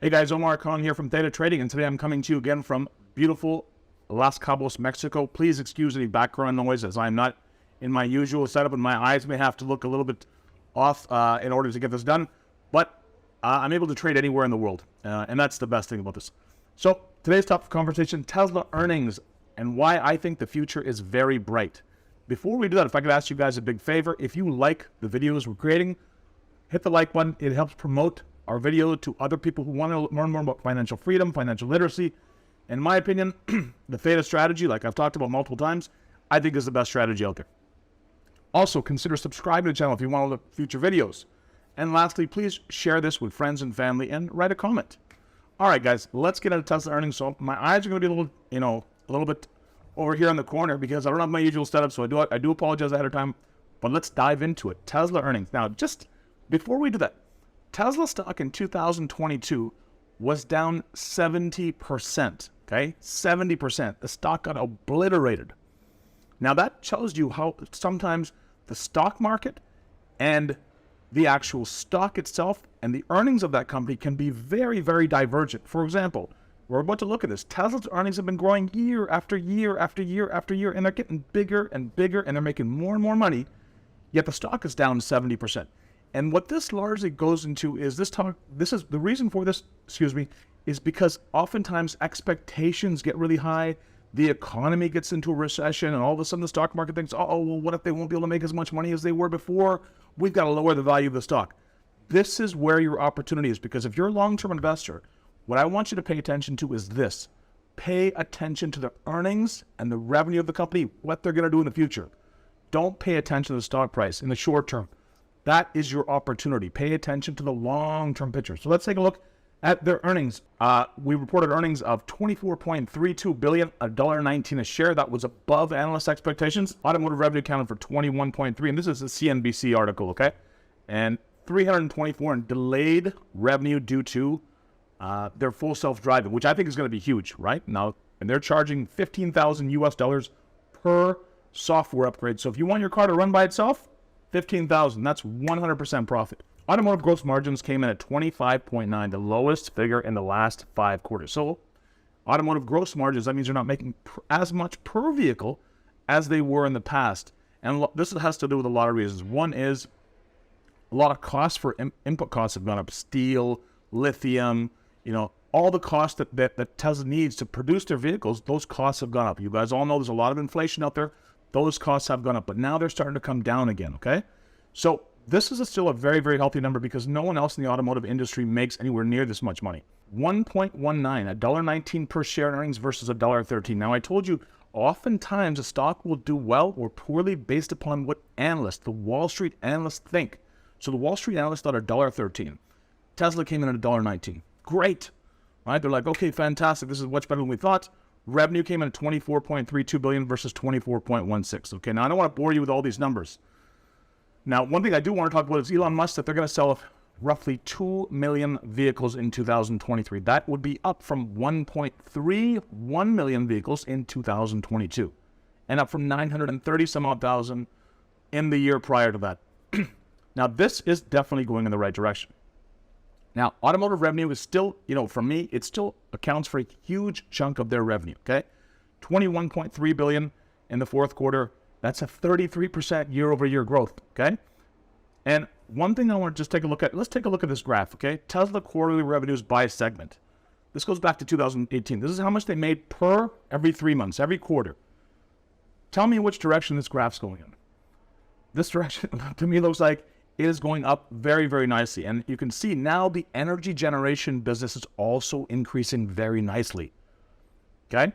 Hey guys, Omar Khan here from Theta Trading, and today I'm coming to you again from beautiful Las Cabos, Mexico. Please excuse any background noise as I'm not in my usual setup and my eyes may have to look a little bit off in order to get this done, but I'm able to trade anywhere in the world, and that's the best thing about this. So today's topic of conversation, Tesla earnings and why I think the future is very bright. Before we do that, if I could ask you guys a big favor, if you like the videos we're creating, hit the like button. It helps promote our video to other people who want to learn more about financial freedom, financial literacy. In my opinion, the Theta strategy, like I've talked about multiple times, I think is the best strategy out there. Also, consider subscribing to the channel if you want to look future videos. And lastly, please share this with friends and family and write a comment. All right, guys, let's get into Tesla earnings. So my eyes are going to be a little bit over here in the corner because I don't have my usual setup. So I do apologize ahead of time, but let's dive into it. Tesla earnings. Now, just before we do that, Tesla stock in 2022 was down 70%, okay? 70%. The stock got obliterated. Now that tells you how sometimes the stock market and the actual stock itself and the earnings of that company can be very, very divergent. For example, we're about to look at this. Tesla's earnings have been growing year after year after year after year, and they're getting bigger and bigger, and they're making more and more money, yet the stock is down 70%. And what this largely goes into is this is the reason for this, is because oftentimes expectations get really high, the economy gets into a recession, and all of a sudden the stock market thinks, oh, well, what if they won't be able to make as much money as they were before? We've got to lower the value of the stock. This is where your opportunity is, because if you're a long-term investor, what I want you to pay attention to is this. Pay attention to the earnings and the revenue of the company, what they're going to do in the future. Don't pay attention to the stock price in the short term. That is your opportunity. Pay attention to the long-term picture. So let's take a look at their earnings. We reported earnings of $24.32 billion, $1.19 a share. That was above analyst expectations. Automotive revenue accounted for 21.3, and this is a CNBC article, okay? And 324 in delayed revenue due to their full self-driving, which I think is going to be huge, right? Now, and they're charging $15,000 US per software upgrade. So if you want your car to run by itself, $15,000, that's 100% profit. Automotive gross margins came in at 25.9, the lowest figure in the last 5 quarters. So automotive gross margins, that means you're not making as much per vehicle as they were in the past. And this has to do with a lot of reasons. One is a lot of costs for input costs have gone up. Steel, lithium, all the costs that Tesla needs to produce their vehicles, those costs have gone up. You guys all know there's a lot of inflation out there. Those costs have gone up, but now they're starting to come down again, okay? So this is still a very, very healthy number because no one else in the automotive industry makes anywhere near this much money. 1.19, $1.19 per share in earnings versus $1.13. Now, I told you, oftentimes a stock will do well or poorly based upon what analysts, the Wall Street analysts think. So the Wall Street analysts thought $1.13. Tesla came in at $1.19. Great, right? They're like, okay, fantastic. This is much better than we thought. Revenue came in at $24.32 billion versus $24.16. Okay, now I don't want to bore you with all these numbers. Now, one thing I do want to talk about is Elon Musk, that they're going to sell roughly 2 million vehicles in 2023. That would be up from 1.31 million vehicles in 2022, and up from 930 some odd thousand in the year prior to that. Now, this is definitely going in the right direction. Now, automotive revenue is still, for me, it still accounts for a huge chunk of their revenue, okay? $21.3 billion in the fourth quarter. That's a 33% year-over-year growth, okay? And one thing I want to just take a look at, let's take a look at this graph, okay? Tesla quarterly revenues by segment. This goes back to 2018. This is how much they made per every 3 months, every quarter. Tell me which direction this graph's going in. This direction, to me, looks like it is going up very, very nicely. And you can see now the energy generation business is also increasing very nicely. Okay?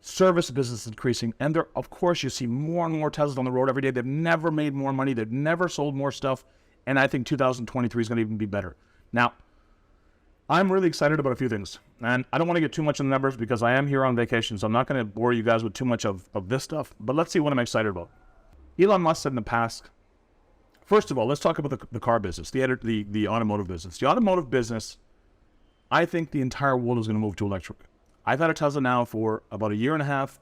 Service business is increasing. And there, of course, you see more and more Teslas on the road every day. They've never made more money. They've never sold more stuff. And I think 2023 is going to even be better. Now, I'm really excited about a few things. And I don't want to get too much in the numbers because I am here on vacation. So I'm not going to bore you guys with too much of this stuff. But let's see what I'm excited about. Elon Musk said in the past, first of all, let's talk about the car business, the automotive business. The automotive business, I think the entire world is going to move to electric. I've had a Tesla now for about a year and a half,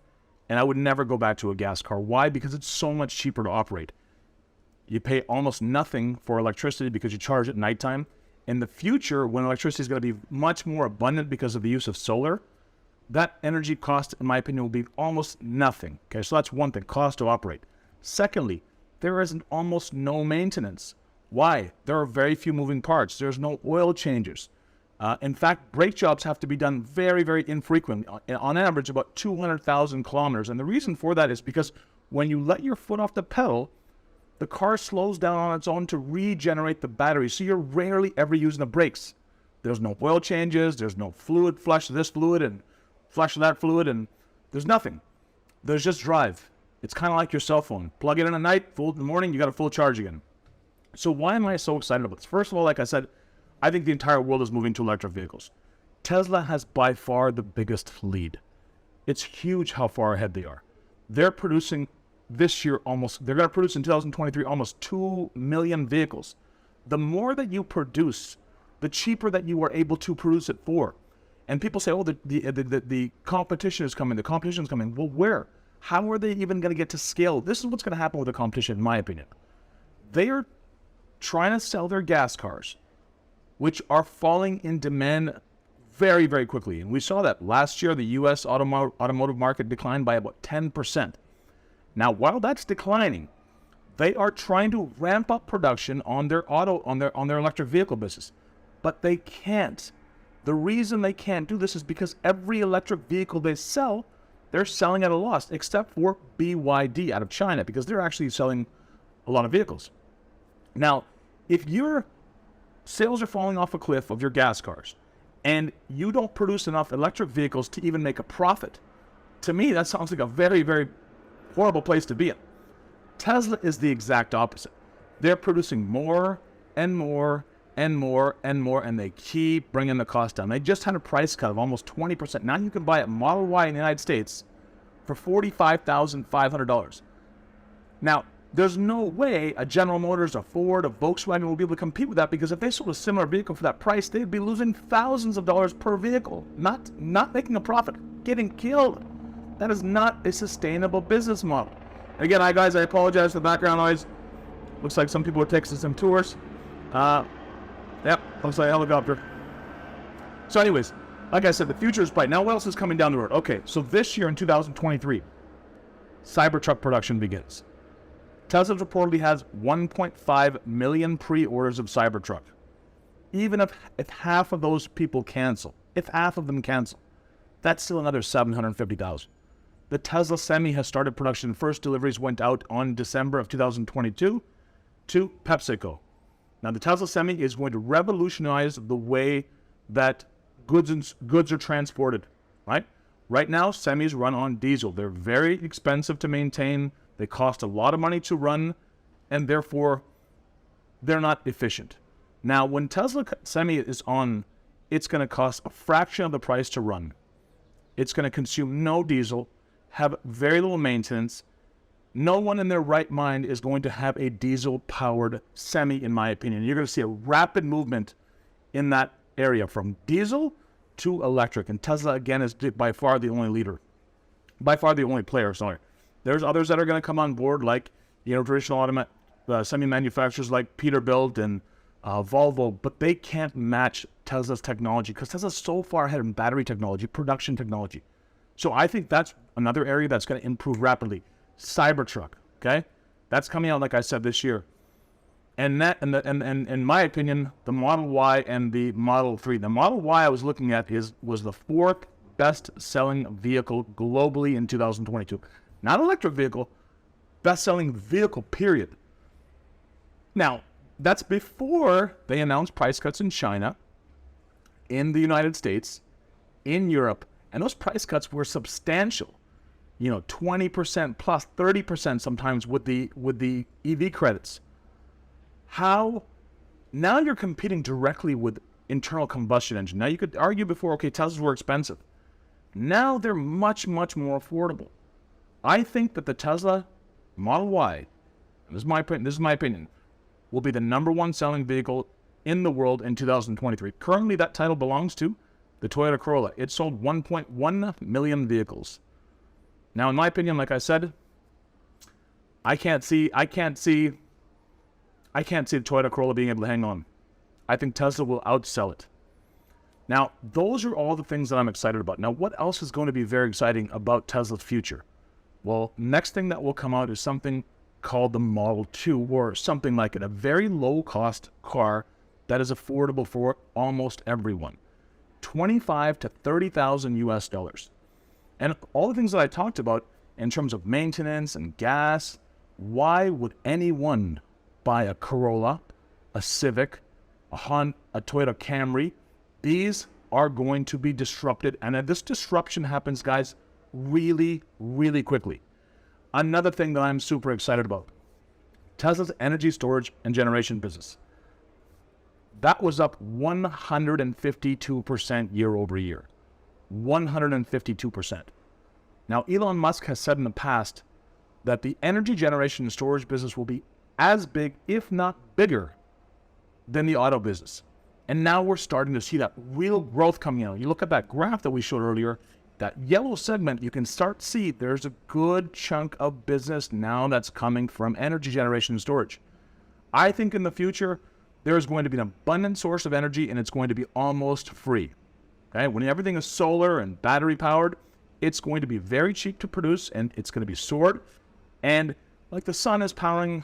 and I would never go back to a gas car. Why? Because it's so much cheaper to operate. You pay almost nothing for electricity because you charge at nighttime, In the future, when electricity is going to be much more abundant because of the use of solar, that energy cost, in my opinion, will be almost nothing. Okay, so that's one thing, cost to operate. Secondly, there is almost no maintenance. Why? There are very few moving parts. There's no oil changes. In fact, brake jobs have to be done very, very infrequently, on average about 200,000 kilometers. And the reason for that is because when you let your foot off the pedal, the car slows down on its own to regenerate the battery. So you're rarely ever using the brakes. There's no oil changes. There's no fluid, flush this fluid and flush that fluid, and there's nothing. There's just drive. It's kind of like your cell phone. Plug it in at night, full in the morning, you got a full charge again. So why am I so excited about this? First of all, like I said, I think the entire world is moving to electric vehicles. Tesla has by far the biggest lead. It's huge how far ahead they are. They're producing this year they're going to produce in 2023 almost 2 million vehicles. The more that you produce, the cheaper that you are able to produce it for. And people say, oh, the competition is coming. The competition is coming. Well, where? How are they even going to get to scale? This is what's going to happen with the competition, in my opinion. They are trying to sell their gas cars, which are falling in demand very, very quickly. And we saw that last year, the U.S. automotive market declined by about 10%. Now, while that's declining, they are trying to ramp up production on their electric vehicle business, but they can't. The reason they can't do this is because every electric vehicle they sell, they're selling at a loss, except for BYD out of China, because they're actually selling a lot of vehicles. Now, if your sales are falling off a cliff of your gas cars, and you don't produce enough electric vehicles to even make a profit, to me, that sounds like a very, very horrible place to be in. Tesla is the exact opposite. They're producing more and more and more and more, and they keep bringing the cost down. They just had a price cut of almost 20%. Now you can buy a Model Y in the United States for $45,500. Now, there's no way a General Motors, a Ford, a Volkswagen will be able to compete with that, because if they sold a similar vehicle for that price, they'd be losing thousands of dollars per vehicle, not making a profit, getting killed. That is not a sustainable business model. Again, guys, I apologize for the background noise. Looks like some people are taking some tours. Yep, looks like a helicopter. So anyways, like I said, the future is bright. Now what else is coming down the road? Okay, so this year in 2023, Cybertruck production begins. Tesla reportedly has 1.5 million pre-orders of Cybertruck. Even if half of those people cancel, if half of them cancel, that's still another 750,000. The Tesla Semi has started production. First deliveries went out on December of 2022 to PepsiCo. Now, the Tesla Semi is going to revolutionize the way that goods are transported, right? Right now, semis run on diesel. They're very expensive to maintain. They cost a lot of money to run, and therefore, they're not efficient. Now, when Tesla Semi is on, it's going to cost a fraction of the price to run. It's going to consume no diesel, have very little maintenance. No one in their right mind is going to have a diesel-powered Semi, in my opinion. You're going to see a rapid movement in that area from diesel to electric. And Tesla, again, is by far the only leader. By far the only player, sorry. There's others that are going to come on board, like, traditional Semi manufacturers like Peterbilt and Volvo, but they can't match Tesla's technology, because Tesla's so far ahead in battery technology, production technology. So I think that's another area that's going to improve rapidly. Cybertruck, okay? That's coming out, like I said, this year. And in my opinion, the Model Y and the Model 3. The Model Y I was looking at was the fourth best-selling vehicle globally in 2022. Not electric vehicle, best-selling vehicle, period. Now, that's before they announced price cuts in China, in the United States, in Europe, and those price cuts were substantial. 20% plus 30% sometimes with the EV credits. How? Now you're competing directly with internal combustion engine. Now you could argue before, okay, Teslas were expensive. Now they're much, much more affordable. I think that the Tesla Model Y, and this is my opinion, will be the #1 selling vehicle in the world in 2023. Currently, that title belongs to the Toyota Corolla. It sold 1.1 million vehicles. Now, in my opinion, like I said, I can't see the Toyota Corolla being able to hang on. I think Tesla will outsell it. Now, those are all the things that I'm excited about. Now, what else is going to be very exciting about Tesla's future? Well, next thing that will come out is something called the Model 2, or something like it, a very low-cost car that is affordable for almost everyone. $25,000 to $30,000 US. And all the things that I talked about in terms of maintenance and gas, why would anyone buy a Corolla, a Civic, a Toyota Camry? These are going to be disrupted, and this disruption happens, guys, really, really quickly. Another thing that I'm super excited about, Tesla's energy storage and generation business. That was up 152% year over year. 152%. Now, Elon Musk has said in the past that the energy generation and storage business will be as big, if not bigger, than the auto business. And now we're starting to see that real growth coming out. You look at that graph that we showed earlier, that yellow segment, you can start to see there's a good chunk of business now that's coming from energy generation and storage. I think in the future, there's going to be an abundant source of energy, and it's going to be almost free. Okay? When everything is solar and battery powered, it's going to be very cheap to produce, and it's going to be stored. And like the sun is powering,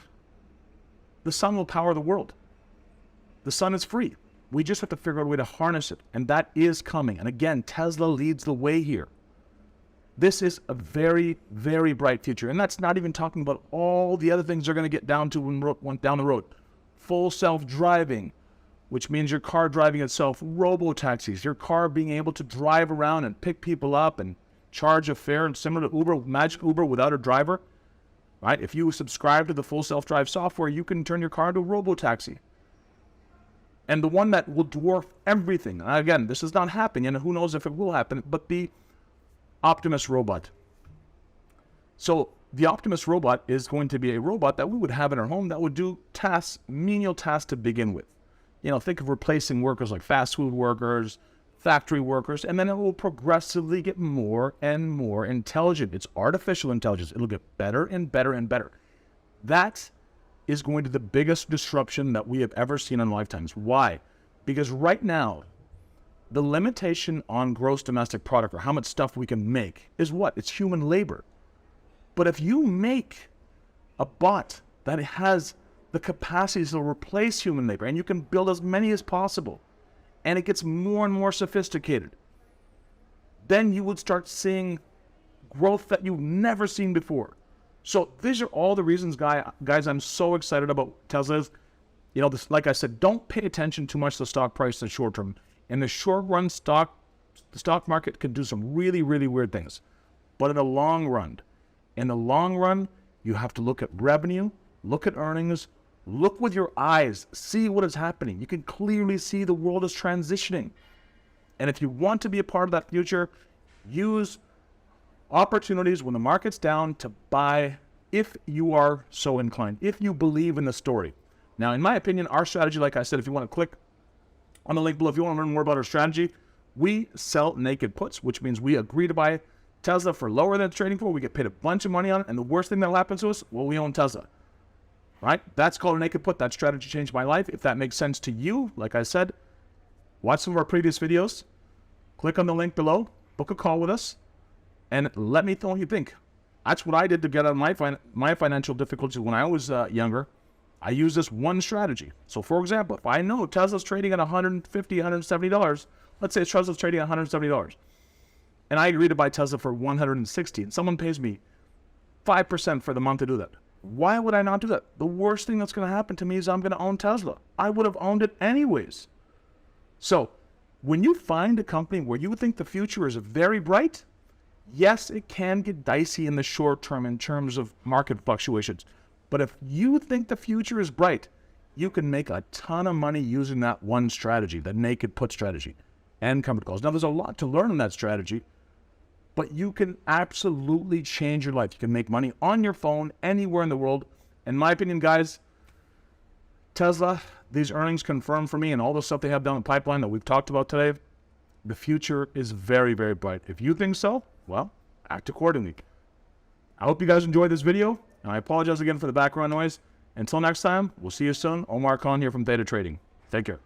the sun will power the world. The sun is free. We just have to figure out a way to harness it, and that is coming. And again, Tesla leads the way here. This is a very, very bright future, and that's not even talking about all the other things they're going to get down to down the road. Full self-driving, which means your car driving itself, robo-taxis, your car being able to drive around and pick people up and charge a fare, and similar to Uber, Magic Uber without a driver, right? If you subscribe to the full self-drive software, you can turn your car into a robo-taxi. And the one that will dwarf everything, again, this is not happening, and who knows if it will happen, but the Optimus robot. So the Optimus robot is going to be a robot that we would have in our home that would do tasks, menial tasks to begin with. You know, think of replacing workers like fast food workers, factory workers, and then it will progressively get more and more intelligent. It's artificial intelligence. It'll get better and better and better. That is going to be the biggest disruption that we have ever seen in lifetimes. Why? Because right now, the limitation on gross domestic product, or how much stuff we can make, is what? It's human labor. But if you make a bot that has the capacity to replace human labor, and you can build as many as possible, and it gets more and more sophisticated, then you would start seeing growth that you've never seen before. So these are all the reasons, guys, I'm so excited about Tesla's. You know, this, like I said, don't pay attention too much to the stock price in the short term. In the short run, the stock market can do some really, really weird things. But in the long run, you have to look at revenue, look at earnings, look with your eyes, see what is happening. You can clearly see the world is transitioning. And if you want to be a part of that future, use opportunities when the market's down to buy if you are so inclined, if you believe in the story. Now, in my opinion, our strategy, like I said, if you want to click on the link below, if you want to learn more about our strategy, we sell naked puts, which means we agree to buy Tesla for lower than it's trading for. We get paid a bunch of money on it, and the worst thing that'll happen to us, well, we own Tesla. Right? That's called a naked put. That strategy changed my life. If that makes sense to you, like I said, watch some of our previous videos, click on the link below, book a call with us, and let me know what you think. That's what I did to get out of my financial difficulties when I was younger. I used this one strategy. So, for example, if I know Tesla's trading at $150, $170, let's say Tesla's trading at $170, and I agree to buy Tesla for $160, and someone pays me 5% for the month to do that. Why would I not do that? The worst thing that's going to happen to me is I'm going to own Tesla. I would have owned it anyways. So, when you find a company where you think the future is very bright, yes, it can get dicey in the short term in terms of market fluctuations. But if you think the future is bright, you can make a ton of money using that one strategy, the naked put strategy, and company calls. Now, there's a lot to learn in that strategy, but you can absolutely change your life. You can make money on your phone anywhere in the world. In my opinion, guys, Tesla, these earnings confirm for me, and all the stuff they have down the pipeline that we've talked about today, the future is very, very bright. If you think so, well, act accordingly. I hope you guys enjoyed this video, and I apologize again for the background noise. Until next time, we'll see you soon. Omar Khan here from Theta Trading. Take care.